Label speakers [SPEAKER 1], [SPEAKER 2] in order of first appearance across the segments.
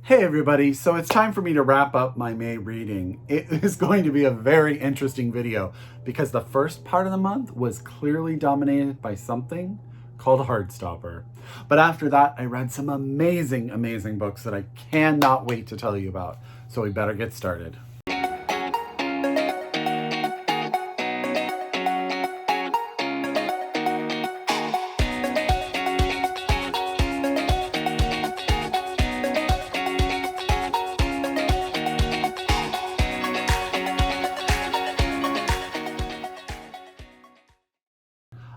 [SPEAKER 1] Hey everybody, so it's time for me to wrap up my May reading. It is going to be a very interesting video because the first part of the month was clearly dominated by something called Hearstopper. But after that, I read some amazing, amazing books that I cannot wait to tell you about. So we better get started.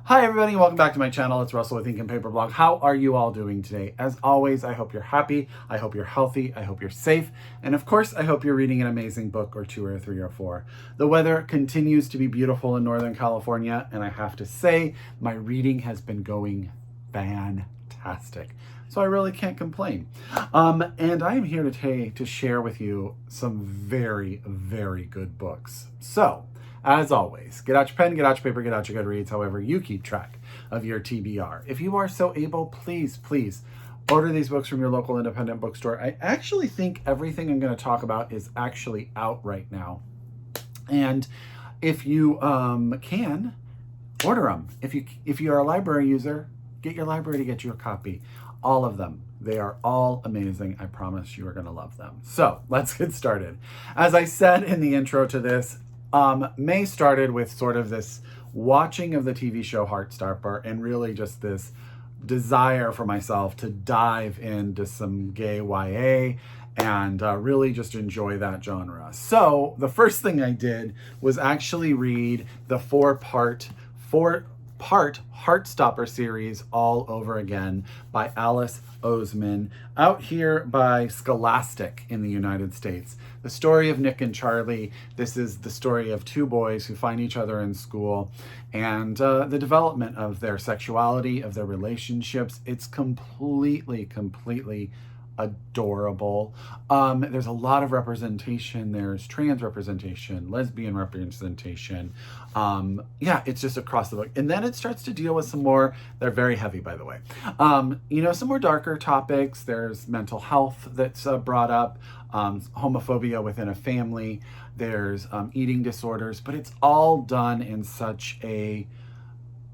[SPEAKER 1] Hi everybody, welcome back to my channel. It's Russell with Ink and Paper Blog. How are you all doing today? As always, I hope you're happy, I hope you're healthy, I hope you're safe, and of course, I hope you're reading an amazing book or two or three or four. The weather continues to be beautiful in Northern California, and I have to say, my reading has been going fantastic. So I really can't complain. And I am here today to share with you some very, very good books. So, as always, get out your pen, get out your paper, get out your Goodreads, however you keep track of your TBR. If you are so able, please order these books from your local independent bookstore. I actually think everything I'm going to talk about is actually out right now. And if you can, order them. If you are a library user, get your library to get you a copy. All of them. They are all amazing. I promise you are going to love them. So let's get started. As I said in the intro to this, May started with sort of this watching of the TV show Hearstoper and really just this desire for myself to dive into some gay YA and really just enjoy that genre. So the first thing I did was actually read the four-part Heartstopper series all over again by Oseman, out here by Scholastic in the United States. The story of Nick and Charlie. This is the story of two boys who find each other in school and the development of their sexuality, of their relationships. It's completely adorable. There's a lot of representation. There's trans representation, lesbian representation. Yeah, it's just across the book. And then it starts to deal with some more, they're very heavy, by the way. Some more darker topics. There's mental health that's brought up, homophobia within a family. There's eating disorders, but it's all done in such a,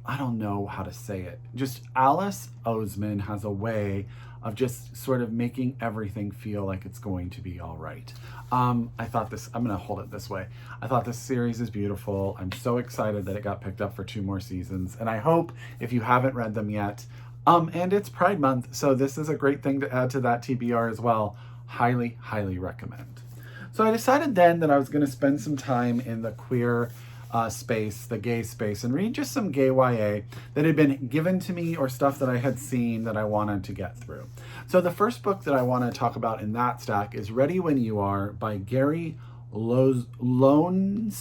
[SPEAKER 1] I don't know how to say it. Just Oseman has a way of just sort of making everything feel like it's going to be all right. I'm gonna hold it this way. I thought this series is beautiful. I'm so excited that it got picked up for 2 more seasons. And I hope if you haven't read them yet, and it's Pride Month, so this is a great thing to add to that TBR as well. Highly, highly recommend. So I decided then that I was gonna spend some time in the queer space, the gay space, and read just some gay YA that had been given to me or stuff that I had seen that I wanted to get through. So the first book that I want to talk about in that stack is Ready When You Are by Gary Lonesborough,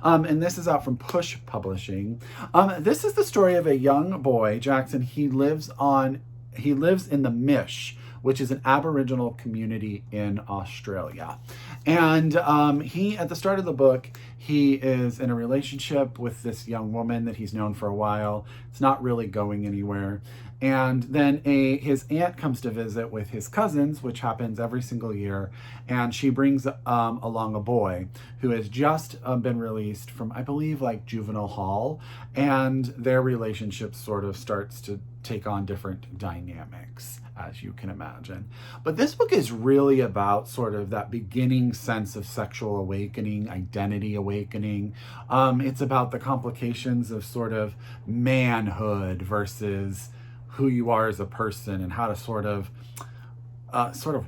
[SPEAKER 1] and this is out from Push Publishing. This is the story of a young boy, Jackson. He lives in the Mish, which is an Aboriginal community in Australia. And at the start of the book, he is in a relationship with this young woman that he's known for a while. It's not really going anywhere. And then his aunt comes to visit with his cousins, which happens every single year. And she brings along a boy who has just been released from, I believe, like juvenile hall. And their relationship sort of starts to take on different dynamics, as you can imagine. But this book is really about sort of that beginning sense of sexual awakening, identity awakening. It's about the complications of sort of manhood versus who you are as a person and how to sort of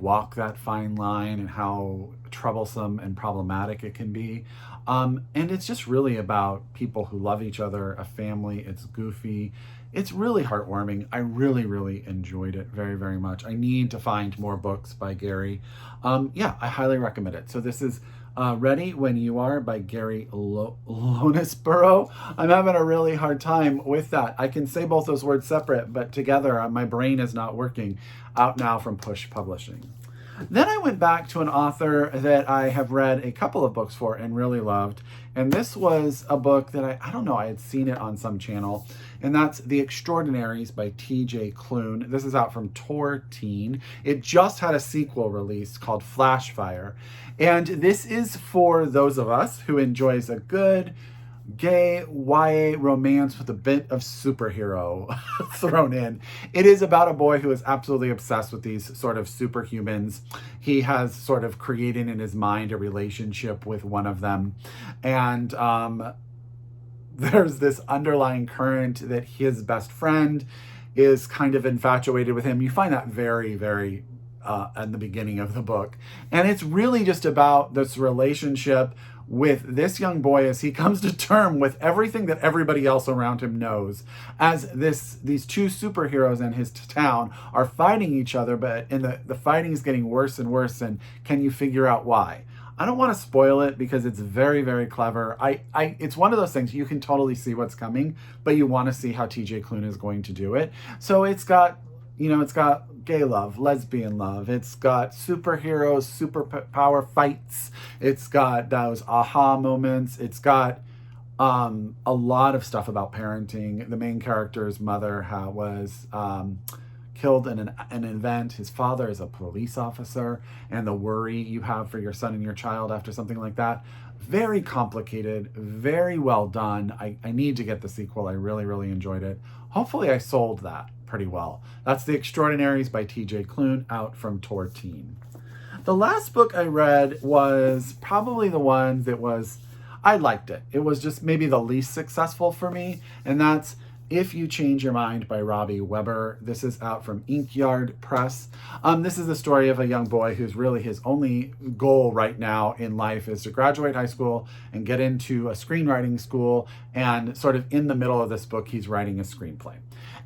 [SPEAKER 1] walk that fine line and how troublesome and problematic it can be. And it's just really about people who love each other, a family. It's goofy. It's really heartwarming. I really enjoyed it very, very much. I need to find more books by Gary. Yeah, I highly recommend it. So this is Ready When You Are by Gary Lonesborough. I'm having a really hard time with that. I can say both those words separate, but together my brain is not working. Out now from Push Publishing. Then I went back to an author that I have read a couple of books for and really loved. And this was a book that I don't know, I had seen it on some channel. And that's The Extraordinaries by T.J. Klune. This is out from Tor Teen. It just had a sequel release called Flashfire. And this is for those of us who enjoys a good gay YA romance with a bit of superhero thrown in. It is about a boy who is absolutely obsessed with these sort of superhumans. He has sort of created in his mind a relationship with one of them. And there's this underlying current that his best friend is kind of infatuated with him. You find that very, very in the beginning of the book. And it's really just about this relationship with this young boy as he comes to term with everything that everybody else around him knows, as these two superheroes in his town are fighting each other, and the fighting is getting worse and worse, and can you figure out why? I don't want to spoil it because it's very, very clever. It's one of those things you can totally see what's coming, but you want to see how TJ Klune is going to do it. So it's got gay love, lesbian love. It's got superheroes, superpower fights. It's got those aha moments. It's got a lot of stuff about parenting. The main character's mother was killed in an event. His father is a police officer, and the worry you have for your son and your child after something like that. Very complicated, very well done. I need to get the sequel. I really, really enjoyed it. Hopefully I sold that pretty well. That's The Extraordinaries by T.J. Klune, out from Tor Teen. The last book I read was probably the one that I liked it. It was just maybe the least successful for me, and that's If You Change Your Mind by Robby Weber. This is out from Inkyard Press. This is the story of a young boy who's really his only goal right now in life is to graduate high school and get into a screenwriting school. And sort of in the middle of this book, he's writing a screenplay.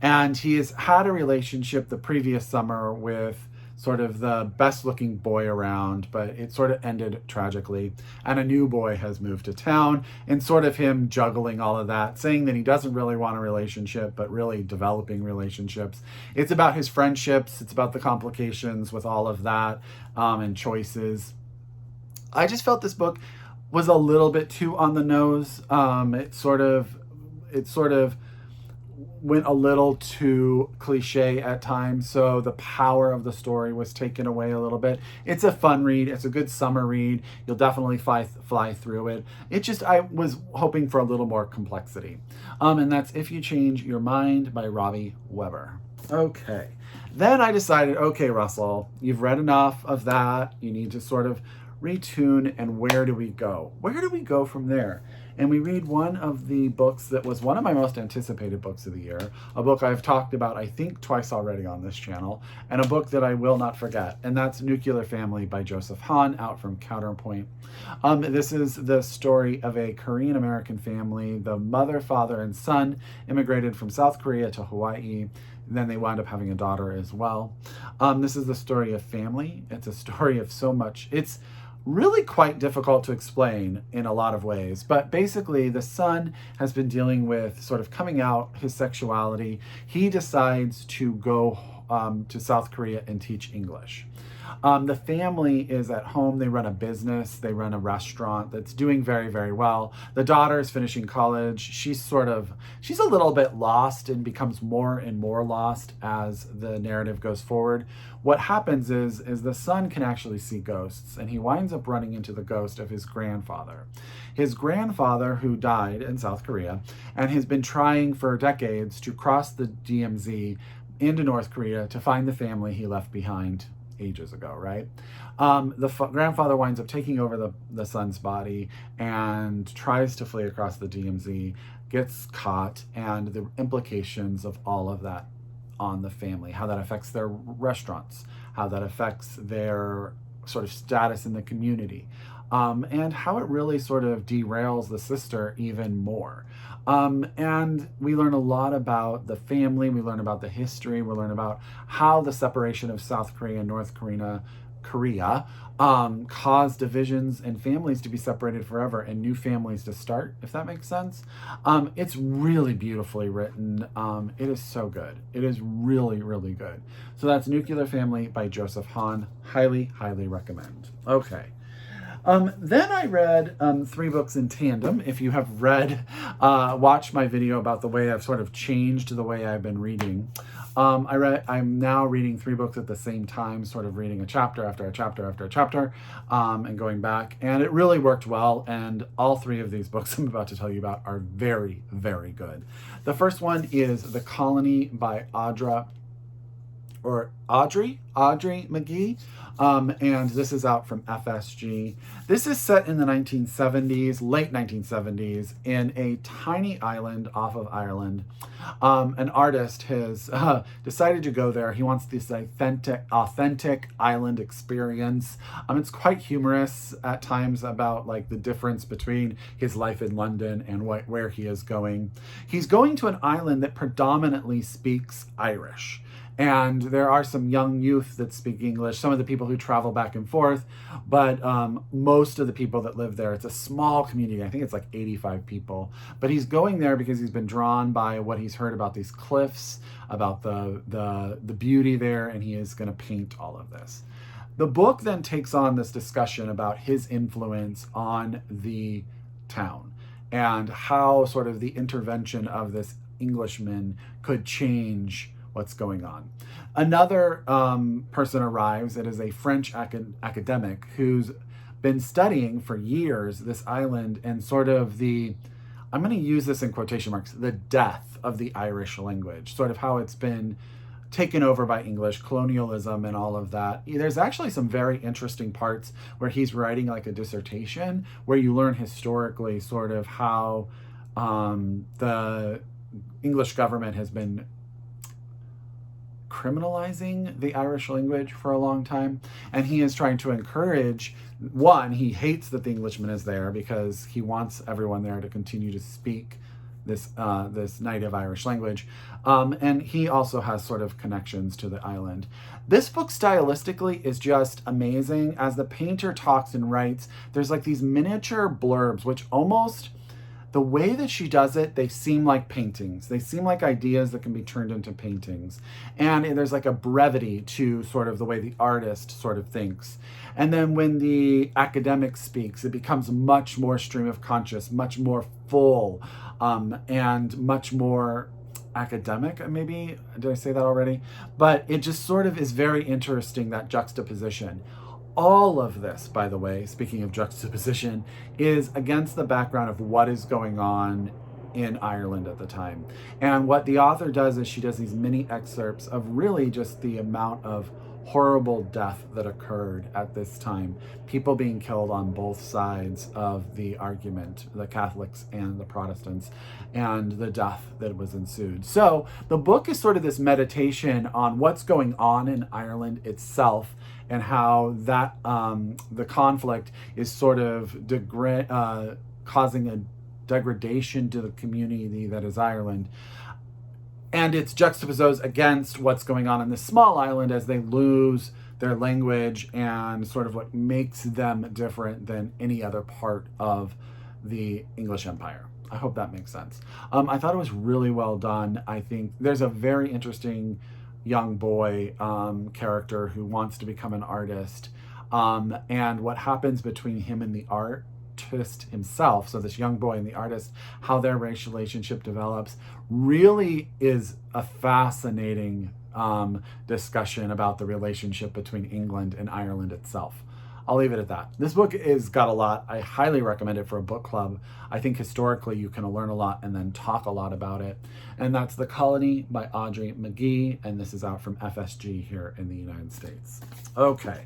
[SPEAKER 1] And he has had a relationship the previous summer with sort of the best looking boy around, but it sort of ended tragically. And a new boy has moved to town, and sort of him juggling all of that, saying that he doesn't really want a relationship, but really developing relationships. It's about his friendships. It's about the complications with all of that, and choices. I just felt this book was a little bit too on the nose. It sort of went a little too cliche at times, so the power of the story was taken away a little bit. It's a fun read. It's a good summer read. You'll definitely fly through it. I was hoping for a little more complexity. And that's If You Change Your Mind by Robby Weber. Okay. Then I decided, okay, Russell, you've read enough of that. You need to sort of retune, and where do we go? Where do we go from there? And we read one of the books that was one of my most anticipated books of the year, a book I've talked about, I think, twice already on this channel, and a book that I will not forget, and that's Nuclear Family by Joseph Hahn, out from Counterpoint. This is the story of a Korean-American family. The mother, father, and son immigrated from South Korea to Hawaii. Then they wound up having a daughter as well. This is the story of family. It's a story of so much. It's really quite difficult to explain in a lot of ways, but basically the son has been dealing with sort of coming out his sexuality. He decides to go to South Korea and teach English. The family is at home. They run a business. They run a restaurant that's doing very, very well. The daughter is finishing college. She's a little bit lost and becomes more and more lost as the narrative goes forward. What happens is the son can actually see ghosts, and he winds up running into the ghost of his grandfather. His grandfather, who died in South Korea and has been trying for decades to cross the DMZ into North Korea to find the family he left behind ages ago, right? The grandfather winds up taking over the son's body and tries to flee across the DMZ, gets caught, and the implications of all of that on the family, how that affects their restaurants, how that affects their sort of status in the community, and how it really sort of derails the sister even more. And we learn a lot about the family, we learn about the history, we learn about how the separation of South Korea and North Korea Korea, cause divisions and families to be separated forever and new families to start, if that makes sense. It's really beautifully written. It is so good. It is really, really good. So that's Nuclear Family by Joseph Hahn. Highly, highly recommend. Okay. Then I read 3 books in tandem. If you have watched my video about the way I've sort of changed the way I've been reading. I'm now reading 3 books at the same time, sort of reading a chapter after a chapter after a chapter, and going back. And it really worked well. And all 3 of these books I'm about to tell you about are very, very good. The first one is The Colony by Audrey Magee. And this is out from FSG. This is set in the 1970s, late 1970s, in a tiny island off of Ireland. An artist has decided to go there. He wants this authentic island experience. It's quite humorous at times about like the difference between his life in London and where he is going. He's going to an island that predominantly speaks Irish. And there are some young youth that speak English, some of the people who travel back and forth, but most of the people that live there, it's a small community. I think it's like 85 people. But he's going there because he's been drawn by what he's heard about these cliffs, about the beauty there, and he is going to paint all of this. The book then takes on this discussion about his influence on the town and how sort of the intervention of this Englishman could change what's going on. Another person arrives. It is a French academic who's been studying for years this island and sort of I'm going to use this in quotation marks, the death of the Irish language, sort of how it's been taken over by English, colonialism and all of that. There's actually some very interesting parts where he's writing like a dissertation where you learn historically sort of how the English government has been criminalizing the Irish language for a long time. And he is trying to encourage, one, he hates that the Englishman is there because he wants everyone there to continue to speak this native Irish language. And he also has sort of connections to the island. This book stylistically is just amazing. As the painter talks and writes, there's like these miniature blurbs, which almost, the way that she does it, they seem like paintings. They seem like ideas that can be turned into paintings. And there's like a brevity to sort of the way the artist sort of thinks. And then when the academic speaks, it becomes much more stream of conscious, much more full, and much more academic, maybe. Did I say that already? But it just sort of is very interesting, that juxtaposition. All of this, by the way, speaking of juxtaposition, is against the background of what is going on in Ireland at the time. And what the author does is she does these mini excerpts of really just the amount of horrible death that occurred at this time. People being killed on both sides of the argument, the Catholics and the Protestants, and the death that was ensued. So the book is sort of this meditation on what's going on in Ireland itself and how that the conflict is sort of causing a degradation to the community that is Ireland. And it's juxtaposed against what's going on in this small island as they lose their language and sort of what makes them different than any other part of the English Empire. I hope that makes sense. I thought it was really well done. I think there's a very interesting young boy character who wants to become an artist. And what happens between him and the artist himself, so this young boy and the artist, how their racial relationship develops, really is a fascinating discussion about the relationship between England and Ireland itself. I'll leave it at that. This book has got a lot. I highly recommend it for a book club. I think historically you can learn a lot and then talk a lot about it. And that's The Colony by Audrey Magee, and this is out from FSG here in the United States. Okay.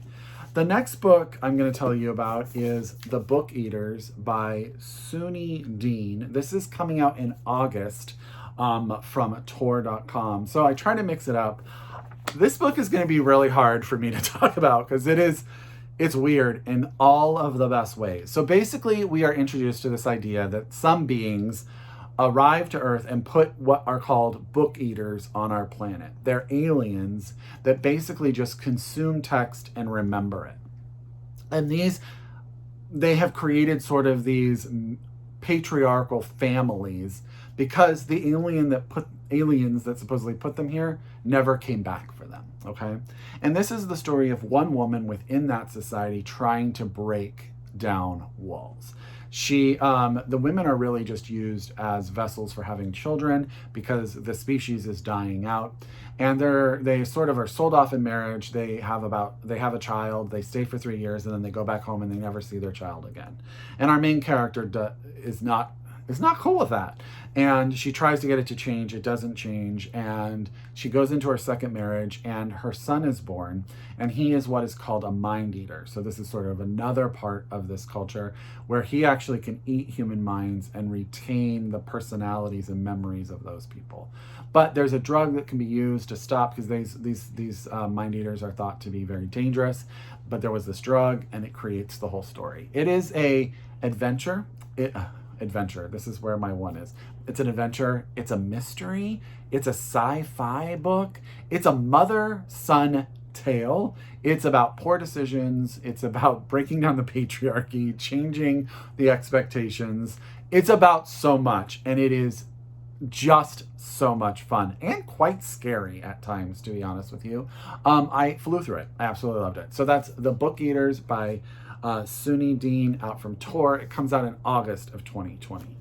[SPEAKER 1] The next book I'm going to tell you about is The Book Eaters by Sunyi Dean. This is coming out in August from Tor.com. So I try to mix it up. This book is going to be really hard for me to talk about because it's weird in all of the best ways. So basically we are introduced to this idea that some beings arrive to Earth and put what are called book eaters on our planet. They're aliens that basically just consume text and remember it. And they have created sort of these patriarchal families because the aliens that supposedly put them here never came back for them, okay? And this is the story of one woman within that society trying to break down walls. The women are really just used as vessels for having children because the species is dying out, and they sort of are sold off in marriage. They have a child, they stay for 3 years, and then they go back home and they never see their child again. And our main character is not cool with that. And she tries to get it to change. It doesn't change. And she goes into her second marriage, and her son is born, and he is what is called a mind eater. So this is sort of another part of this culture where he actually can eat human minds and retain the personalities and memories of those people. But there's a drug that can be used to stop, because these mind eaters are thought to be very dangerous. But there was this drug, and it creates the whole story. It is a adventure. Adventure. This is where my one is. It's an adventure. It's a mystery. It's a sci-fi book. It's a mother-son tale. It's about poor decisions. It's about breaking down the patriarchy, changing the expectations. It's about so much, and it is just so much fun and quite scary at times, to be honest with you. I flew through it. I absolutely loved it. So that's The Book Eaters by Sunyi Dean, out from Tor. It comes out in August of 2020.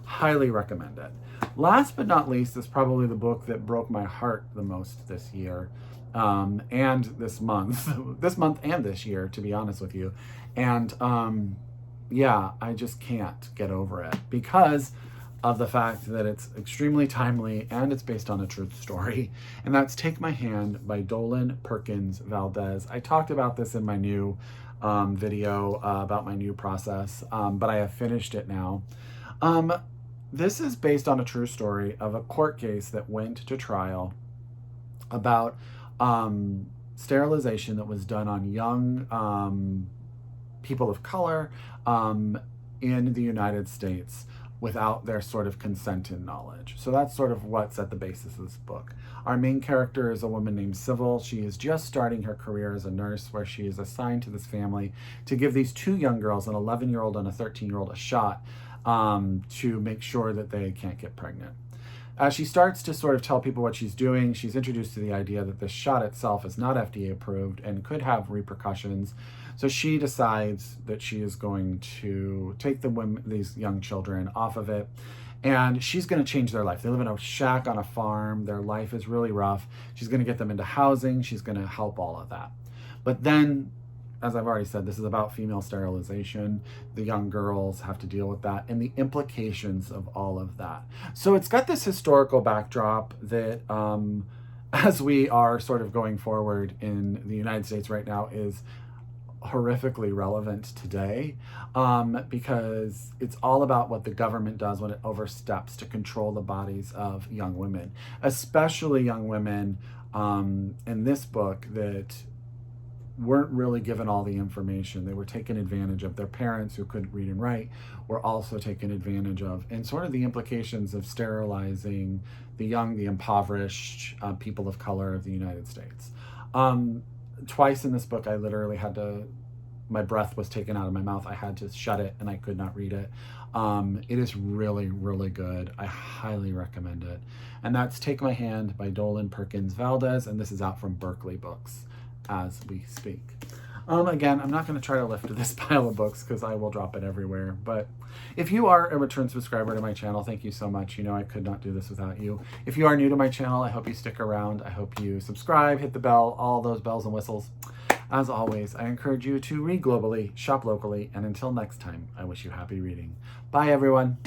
[SPEAKER 1] Highly recommend it. Last but not least is probably the book that broke my heart the most this year, and this month, and this year, to be honest with you. And yeah, I just can't get over it because of the fact that it's extremely timely and it's based on a truth story. And that's Take My Hand by Dolen, Perkins-Valdez. I talked about this in my new video about my new process, but I have finished it now. This is based on a true story of a court case that went to trial about sterilization that was done on young people of color in the United States without their sort of consent and knowledge. So that's sort of what's at the basis of this book. Our main character is a woman named Sybil. She is just starting her career as a nurse, where she is assigned to this family to give these two young girls, an 11-year-old and a 13-year-old, a shot to make sure that they can't get pregnant. As she starts to sort of tell people what she's doing, she's introduced to the idea that this shot itself is not FDA approved and could have repercussions. So she decides that she is going to take these young children off of it, and she's going to change their life. They live in a shack on a farm. Their life is really rough. She's going to get them into housing. She's going to help all of that. But then, as I've already said, this is about female sterilization. The young girls have to deal with that and the implications of all of that. So it's got this historical backdrop that, as we are sort of going forward in the United States right now, is horrifically relevant today, because it's all about what the government does when it oversteps to control the bodies of young women, especially young women in this book that weren't really given all the information. They were taken advantage of. Their parents, who couldn't read and write, were also taken advantage of, and sort of the implications of sterilizing the young, the impoverished people of color of the United States. Twice in this book, I literally had to, my breath was taken out of my mouth. I had to shut it and I could not read it. It is really, really good. I highly recommend it. And that's Take My Hand by Dolen, Perkins-Valdez, and this is out from Berkley Books as we speak. Again, I'm not going to try to lift this pile of books because I will drop it everywhere. But if you are a return subscriber to my channel, thank you so much. You know I could not do this without you. If you are new to my channel, I hope you stick around. I hope you subscribe, hit the bell, all those bells and whistles. As always, I encourage you to read globally, shop locally, and until next time, I wish you happy reading. Bye, everyone.